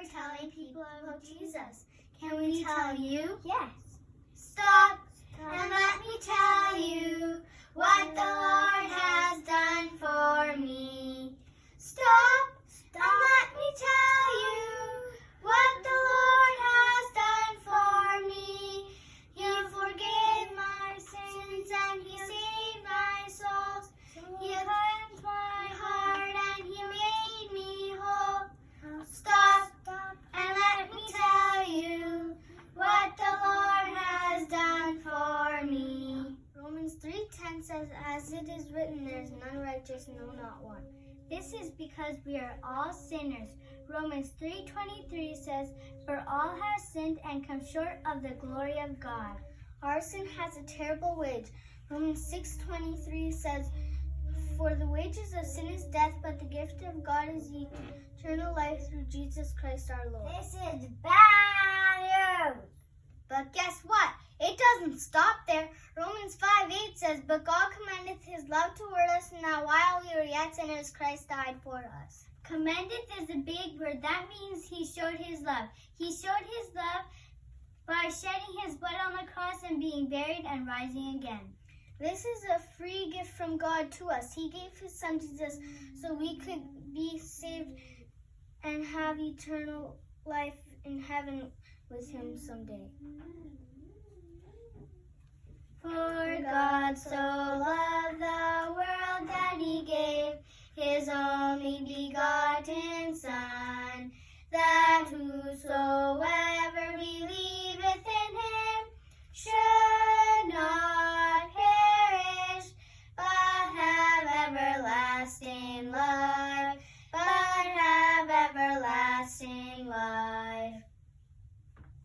we're telling people about Jesus. Can we tell you? Yes. Stop and let me tell you what the Lord has done for me. Stop and let me tell you what the Lord has done for me. He forgave my sins and He saved my soul. He cleansed my heart and He made me whole. Stop and let me tell you what the Lord has done for me. Romans 3:10 says, as it is written, there is none righteous, no, not one. This is because we are all sinners. Romans 3:23 says, for all have sinned and come short of the glory of God. Our sin has a terrible wage. Romans 6:23 says, for the wages of sin is death, but the gift of God is eternal life through Jesus Christ our Lord. This is bad news. But guess what? It doesn't stop there. Romans 5:8 says, but God commendeth His love toward us, and that while we were yet sinners, Christ died for us. Commendeth is a big word. That means He showed His love. He showed His love by shedding His blood on the cross and being buried and rising again. This is a free gift from God to us. He gave His Son Jesus so we could be saved and have eternal life in heaven with Him someday. For God so loved the world that He gave His only begotten Son, that whosoever believeth in Him should not perish, but have everlasting life,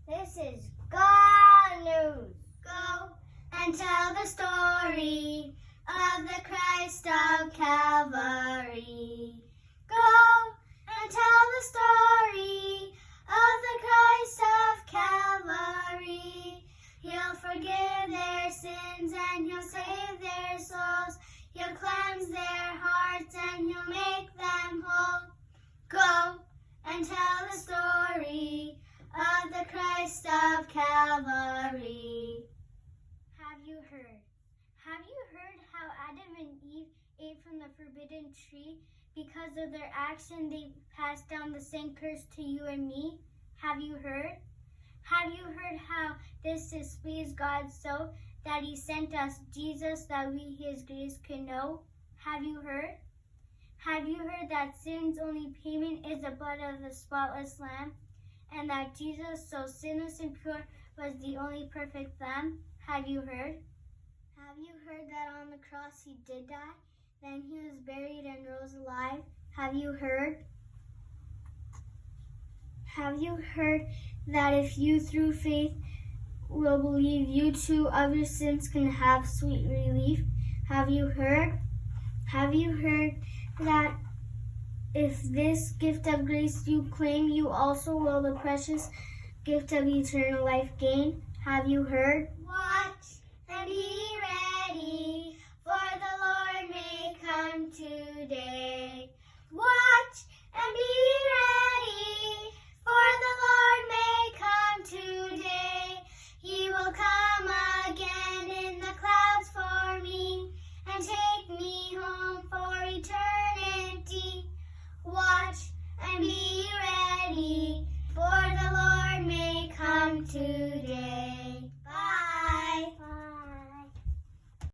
This is God news. Go and tell the story of the Christ of Calvary. Go and tell the story of the Christ of Calvary. He'll forgive their sins and He'll save their souls. He'll cleanse their hearts and He'll make them whole. Go and tell the story of the Christ of Calvary. Have you heard? Have you heard how Adam and Eve ate from the forbidden tree? Because of their action, they passed down the same curse to you and me. Have you heard? Have you heard how this displeased God so that He sent us Jesus that we His grace could know? Have you heard? Have you heard that sin's only payment is the blood of the spotless Lamb? And that Jesus, so sinless and pure, was the only perfect Lamb? Have you heard? Have you heard that on the cross He did die? Then He was buried and rose alive? Have you heard? Have you heard that if you through faith will believe, you too of your sins can have sweet relief? Have you heard? Have you heard that if this gift of grace you claim, you also will the precious gift of eternal life gain? Have you heard? Why